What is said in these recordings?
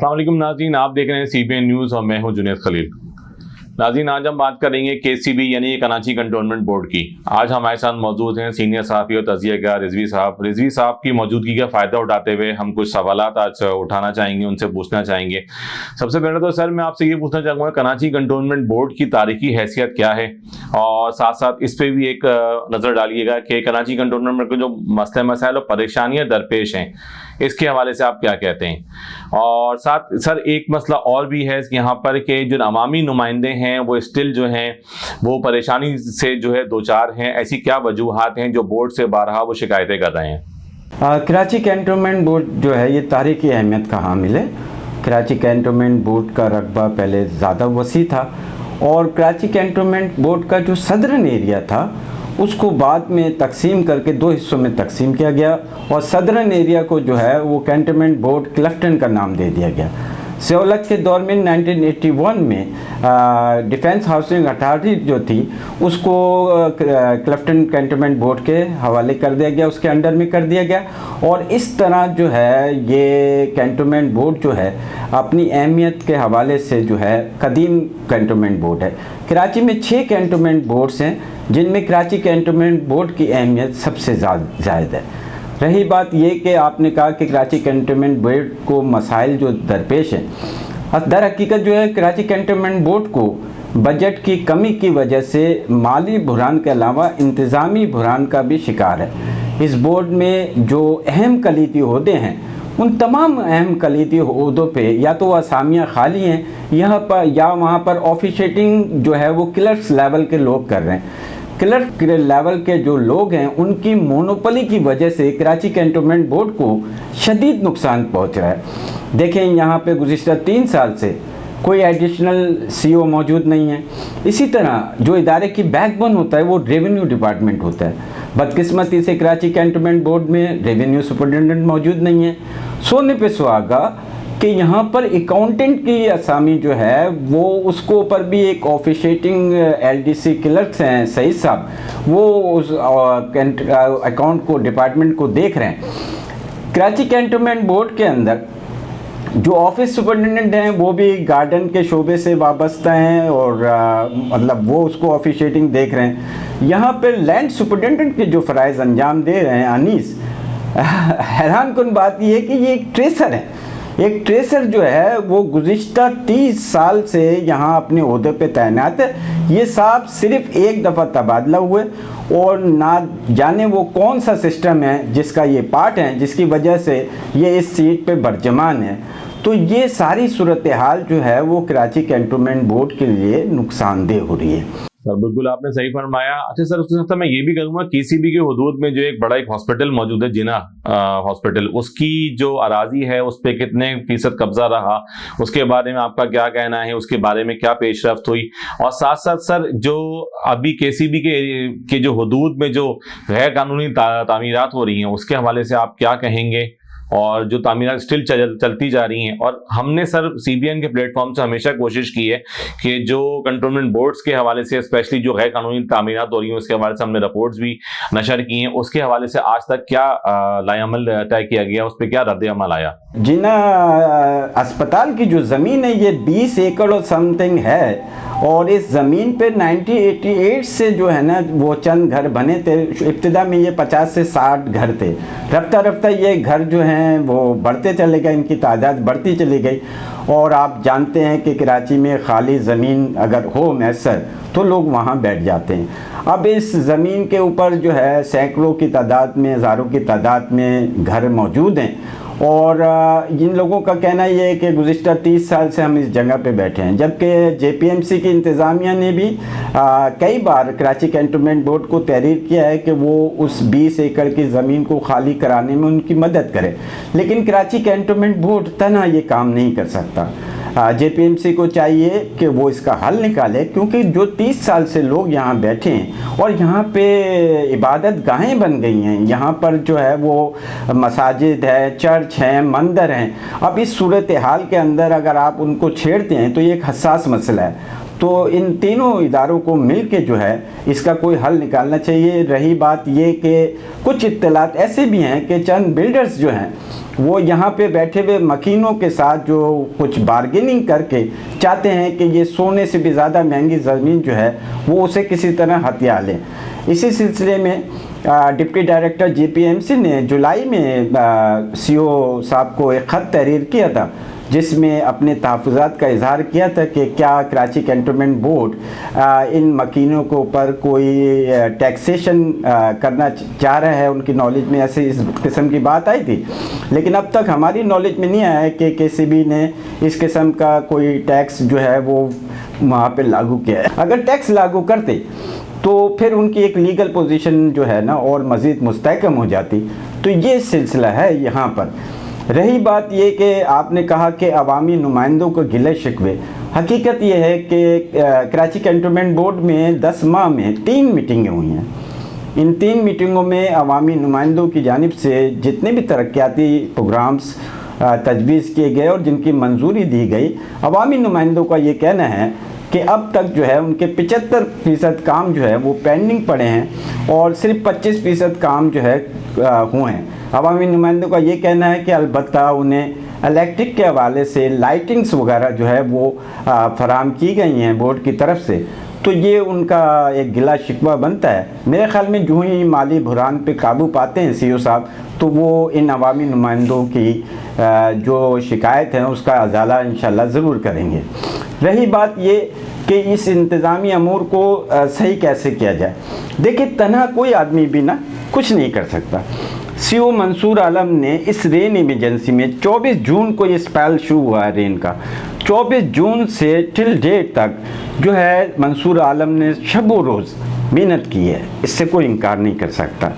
अस्सलाम वालेकुम नाज़रीन, आप देख रहे हैं CBN न्यूज़ और मैं हूं जुनैद खलील। नाज़रीन, आज हम बात करेंगे KCB यानी कराची कंटोनमेंट बोर्ड की। आज हमारे साथ मौजूद हैं सीनियर सहाफ़ी और तज़कियाकार रिजवी साहब। रिजवी साहब की मौजूदगी का फ़ायदा उठाते हुए हम कुछ सवालात आज उठाना चाहेंगे, उनसे पूछना चाहेंगे। सबसे पहले तो सर मैं आपसे ये पूछना चाहूँगा, कराची कंटोनमेंट बोर्ड की तारीखी हैसियत क्या है, और साथ साथ इस पर भी एक नज़र डालिएगा कि कराची कंटोनमेंट के जो मसले मसाइल और परेशानियाँ दरपेश हैं, इसके हवाले से आप क्या कहते हैं। और साथ सर एक मसला और भी है यहाँ पर कि जो अवामी नुमाइंदे हैं वो स्टिल जो हैं वो परेशानी से जो है दो चार हैं। ऐसी क्या वजूहात हैं जो बोर्ड से बारहा वो शिकायतें कर रहे हैं। कराची कैंटोनमेंट बोर्ड जो है ये तारीखी अहमियत का हामिल है। कराची कैंटोनमेंट बोर्ड का रकबा पहले ज़्यादा वसी था और कराची कैंटोनमेंट बोर्ड का जो सदरन एरिया था उसको बाद में तकसीम करके दो हिस्सों में तकसीम किया गया और सदरन एरिया को जो है वो कैंटोनमेंट बोर्ड क्लफ्टन का नाम दे दिया गया। सहूलत के दौर में 1981 में डिफेंस हाउसिंग अथॉरिटी जो थी उसको क्लफ्टन कैंटोनमेंट बोर्ड के हवाले कर दिया गया, उसके अंडर में कर दिया गया। और इस तरह जो है ये कैंटोनमेंट बोर्ड जो है अपनी अहमियत के हवाले से जो है कदीम कैंटोनमेंट बोर्ड है। कराची में 6 कैंटोनमेंट बोर्ड्स हैं जिनमें कराची कैंटोनमेंट बोर्ड की अहमियत सबसे ज़्यादा है। रही बात ये कि आपने कहा कि कराची कैंटोनमेंट बोर्ड को मसाइल जो दरपेश हैं, दर हकीकत जो है कराची कैंटोनमेंट बोर्ड को बजट की कमी की वजह से माली बुहरान के अलावा इंतज़ामी बुहरान का भी शिकार है। इस बोर्ड में जो अहम कलीदी ओहदे हैं उन तमाम अहम कलीदी ओहदों पे या तो असामियाँ खाली हैं यहाँ पर या वहाँ पर ऑफिशिएटिंग जो है वो क्लर्क्स लेवल के लोग कर रहे हैं। क्लर्क लेवल के जो लोग हैं उनकी मोनोपोली की वजह से कराची कैंटोनमेंट बोर्ड को शदीद नुकसान पहुंच रहा है। देखें यहाँ पे गुज़िश्ता 3 साल से कोई एडिशनल CEO मौजूद नहीं है। इसी तरह जो इदारे की बैकबोन होता है वो रेवेन्यू डिपार्टमेंट होता है। बदकिस्मती से कराची कैंटोनमेंट बोर्ड में रेवेन्यू सुपरिटेंडेंट मौजूद नहीं है। सोने पे सुहागा कि यहाँ पर अकाउंटेंट की असामी जो है वो उसको ऊपर भी एक ऑफिशिएटिंग LDC क्लर्क्स हैं सईद साहब, वो उस अकाउंट को डिपार्टमेंट को देख रहे हैं। कराची कैंटोनमेंट बोर्ड के अंदर जो ऑफिस सुपरिटेंडेंट हैं वो भी गार्डन के शोबे से वाबस्ता हैं और मतलब वो उसको ऑफिशिएटिंग देख रहे हैं। यहाँ पर लैंड सुपरिटेंडेंट के जो फ़राइज़ अंजाम दे रहे हैं अनीस, हैरान कुन बात यह है कि ये एक ट्रेसर है। एक ट्रेसर जो है वो गुज़िश्ता 30 साल से यहाँ अपने ओहदे पे तैनात है। ये साहब सिर्फ एक दफ़ा तबादला हुए और ना जाने वो कौन सा सिस्टम है जिसका ये पार्ट है जिसकी वजह से ये इस सीट पे बरजमान है। तो ये सारी सूरत हाल जो है वो कराची कैंटोनमेंट बोर्ड के लिए नुकसानदेह हो रही है। सर बिल्कुल आपने सही फरमाया। अच्छा सर, उसके साथ मैं ये भी कहूँगा KCB के हुदूद में जो एक बड़ा एक हॉस्पिटल मौजूद है जिना हॉस्पिटल, उसकी जो अराजी है उस पर कितने फीसद कब्जा रहा, उसके बारे में आपका क्या कहना है, उसके बारे में क्या पेशरफ्त हुई। और साथ साथ सर जो अभी KCB के जो हुदूद में जो गैर कानूनी तामीरात हो रही हैं उसके हवाले से आप क्या कहेंगे, और जो तामीरात स्टिल चलती जा रही हैं। और हमने सर CBN के प्लेटफॉर्म से हमेशा कोशिश की है कि जो कंटोनमेंट बोर्ड्स के हवाले से स्पेशली जो गैर कानूनी तामीरात हो रही हैं उसके हवाले से हमने रिपोर्ट्स भी नशर की हैं। उसके हवाले से आज तक क्या लाएअमल तय किया गया, उस पर क्या रद्द अमल आया। जिना अस्पताल की जो ज़मीन है ये 20 एकड़ और समथिंग है और इस ज़मीन पे 1988 से जो है ना वो चंद घर बने थे। इब्तिदा में ये 50 से 60 घर थे। रफ्ता रफ्ता ये घर जो हैं वो बढ़ते चले गए, इनकी तादाद बढ़ती चली गई। और आप जानते हैं कि कराची में खाली ज़मीन अगर हो मैसर तो लोग वहाँ बैठ जाते हैं। अब इस ज़मीन के ऊपर जो है सैकड़ों की तादाद में, हज़ारों की तादाद में घर मौजूद हैं और इन लोगों का कहना ये है कि गुज़िश्ता 30 साल से हम इस जगह पे बैठे हैं। जबकि JPMC की इंतज़ामिया ने भी कई बार कराची कैंटोनमेंट बोर्ड को तहरीर किया है कि वो उस 20 एकड़ की ज़मीन को खाली कराने में उनकी मदद करे, लेकिन कराची कैंटोनमेंट बोर्ड तन्हा ये काम नहीं कर सकता। JPMC को चाहिए कि वो इसका हल निकाले, क्योंकि जो 30 साल से लोग यहाँ बैठे हैं और यहाँ पे इबादत गाहें बन गई हैं, यहाँ पर जो है वो मसाजिद है, चर्च हैं, मंदिर हैं। अब इस सूरत हाल के अंदर अगर आप उनको छेड़ते हैं तो ये एक हसास मसला है। तो इन तीनों इदारों को मिल के जो है इसका कोई हल निकालना चाहिए। रही बात ये कि कुछ इत्तलात ऐसे भी हैं कि चंद बिल्डर्स जो हैं वो यहाँ पे बैठे हुए मकीनों के साथ जो कुछ बार्गेनिंग करके चाहते हैं कि ये सोने से भी ज़्यादा महंगी ज़मीन जो है वो उसे किसी तरह हथिया लें। इसी सिलसिले में डिप्टी डायरेक्टर जीपीएमसी ने जुलाई में सीओ साहब को एक ख़त तहरीर किया था जिसमें अपने तहफ़्फ़ुज़ात का इजहार किया था कि क्या कराची कैंटोनमेंट बोर्ड इन मकीनों के ऊपर कोई टैक्सेशन करना चाह रहा है। उनकी नॉलेज में ऐसे इस किस्म की बात आई थी, लेकिन अब तक हमारी नॉलेज में नहीं आया है कि केसीबी ने इस किस्म का कोई टैक्स जो है वो वहाँ पे लागू किया है। अगर टैक्स लागू करते तो फिर उनकी एक लीगल पोजीशन जो है ना और मज़ीद मुस्तहकम हो जाती। तो ये सिलसिला है यहाँ पर। रही बात ये कि आपने कहा कि अवामी नुमाइंदों को गिले शिकवे, हकीकत ये है कि कराची कैंटोनमेंट बोर्ड में 10 माह में 3 मीटिंगें हुई हैं। इन 3 मीटिंगों में अवामी नुमाइंदों की जानिब से जितने भी तरक्याती प्रोग्राम्स तजवीज़ किए गए और जिनकी मंजूरी दी गई, अवामी नुमाइंदों का ये कहना है कि अब तक जो है उनके 75% काम जो है वो पेंडिंग पड़े हैं और सिर्फ 25% काम जो है हुए हैं। अवामी नुमाइंदों का ये कहना है कि अलबत्ता उन्हें इलेक्ट्रिक के हवाले से लाइटिंग्स वगैरह जो है वो फराम की गई हैं बोर्ड की तरफ से, तो ये उनका एक गिला शिकवा बनता है। मेरे ख़्याल में जो ही माली बुहरान पे काबू पाते हैं सीओ साहब तो वो इन अवामी नुमाइंदों की जो शिकायत है उसका अजाला इंशाल्लाह ज़रूर करेंगे। रही बात ये कि इस इंतज़ामी अमूर को सही कैसे किया जाए। देखिए, तन्हा कोई आदमी भी ना कुछ नहीं कर सकता। सीओ मंसूर आलम ने इस रेन इमरजेंसी में 24 जून को ये स्पेल शुरू हुआ है रेन का, 24 जून से टिल डेट तक जो है मंसूर आलम ने शब व रोज़ मेहनत की है। इससे कोई इनकार नहीं कर सकता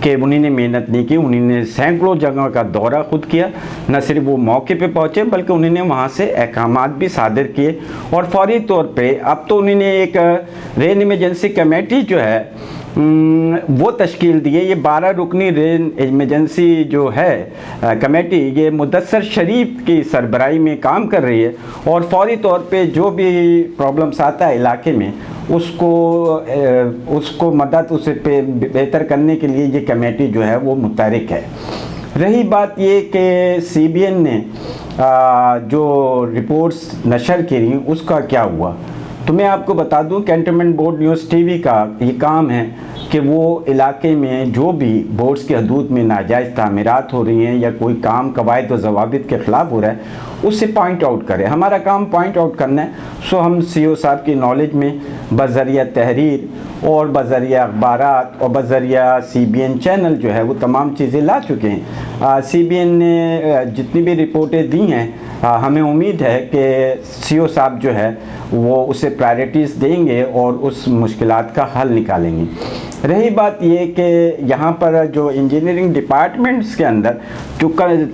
कि उन्होंने मेहनत नहीं की। उन्होंने सैकड़ों जगह का दौरा खुद किया, न सिर्फ वो मौके पे पहुँचे बल्कि उन्होंने वहाँ से अहकामात भी सादिर किए और फौरी तौर पे अब तो उन्होंने एक रेन इमरजेंसी कमेटी जो है वो तश्कील दी है। ये 12 रुकनी रेन इमरजेंसी जो है कमेटी, ये मुदस्सर शरीफ की सरबराही में काम कर रही है और फौरी तौर पे जो भी प्रॉब्लम्स आता है इलाके में उसको मदद उसे पे बेहतर करने के लिए ये कमेटी जो है वो मुतहरिक है। रही बात ये कि CBN ने जो रिपोर्ट्स नशर की उसका क्या हुआ, तो मैं आपको बता दूं कैंटोनमेंट बोर्ड न्यूज़ टीवी का ये काम है कि वो इलाके में जो भी बोर्ड्स के हदूद में नाजायज़ तामीरात हो रही हैं या कोई काम कवायद व ज़वाबित के ख़िलाफ़ हो रहा है उससे पॉइंट आउट करें। हमारा काम पॉइंट आउट करना है। सो हम सीओ साहब की नॉलेज में बज़रिया तहरीर और बज़रिया अखबारात और बज़रिया CBN चैनल जो है वो तमाम चीज़ें ला चुके हैं। CBN ने जितनी भी रिपोर्टें दी हैं हमें उम्मीद है कि सीओ साहब जो है वो उसे प्रायोरिटीज़ देंगे और उस मुश्किलात का हल निकालेंगे। रही बात ये कि यहाँ पर जो इंजीनियरिंग डिपार्टमेंट्स के अंदर जो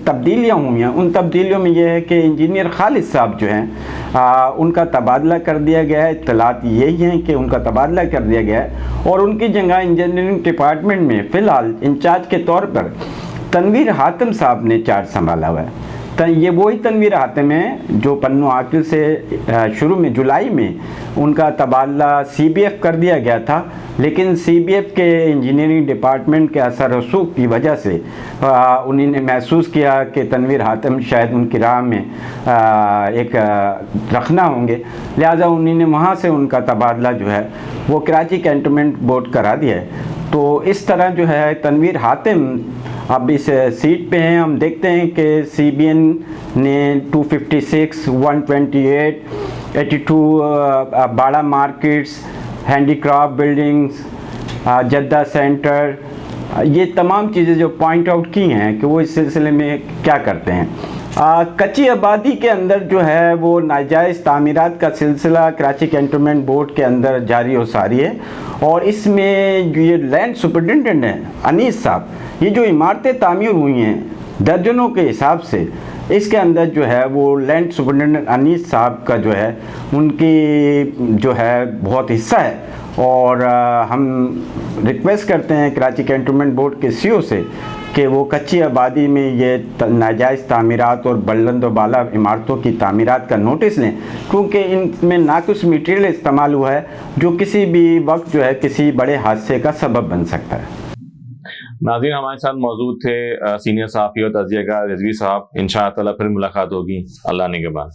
तब्दीलियाँ हुई हैं उन तब्दीलियों में ये है कि इंजीनियर खालिद साहब जो हैं उनका तबादला कर दिया गया है। इत्तलात यही हैं कि उनका तबादला कर दिया गया है और उनकी जगह इंजीनियरिंग डिपार्टमेंट में फ़िलहाल इंचार्ज के तौर पर तनवीर हातिम साहब ने चार्ज संभाला हुआ है। ये वही तनवीर हातिम है जो पन्नू आकिल से शुरू में जुलाई में उनका तबादला CBF कर दिया गया था, लेकिन CBF के इंजीनियरिंग डिपार्टमेंट के असर रसूख की वजह से उन्होंने महसूस किया कि तनवीर हातिम शायद उनकी राह में एक रखना होंगे, लिहाजा उन्होंने वहाँ से उनका तबादला जो है वो कराची कैंटोनमेंट बोर्ड करा दिया है। तो इस तरह जो है तनवीर हातिम अब इस सीट पे हैं। हम देखते हैं कि CBN ने 256, 128, 82 बाड़ा markets, handicraft buildings, Jeddah centre, ये तमाम चीज़ें जो पॉइंट आउट की हैं कि वो इस सिलसिले में क्या करते हैं। कच्ची आबादी के अंदर जो है वो नाजायज़ तामीरात का सिलसिला कराची कैंटोनमेंट बोर्ड के अंदर जारी व सारी है और इसमें जो ये लैंड सुपरिटेंडेंट हैं अनीस साहब, ये जो इमारतें तामीर हुई हैं दर्जनों के हिसाब से, इसके अंदर जो है वो लैंड सुपरिटेंडेंट अनीस साहब का जो है उनकी जो है बहुत हिस्सा है और हम रिक्वेस्ट करते हैं कराची कैंटोनमेंट बोर्ड के CEO से कि वो कच्ची आबादी में ये नाजायज़ तामीरात और बुलंद व बाला इमारतों की तामीरात का नोटिस लें, क्योंकि इनमें नाक़ुस मटीरियल इस्तेमाल हुआ है जो किसी भी वक्त जो है किसी बड़े हादसे का सबब बन सकता है। नाज़रीन, हमारे साथ मौजूद थे सीनियर सहाफ़ी और तज़कियाकार रिजवी साहब। इंशाअल्लाह फिर मुलाकात होगी अल्लाह ने के बाद।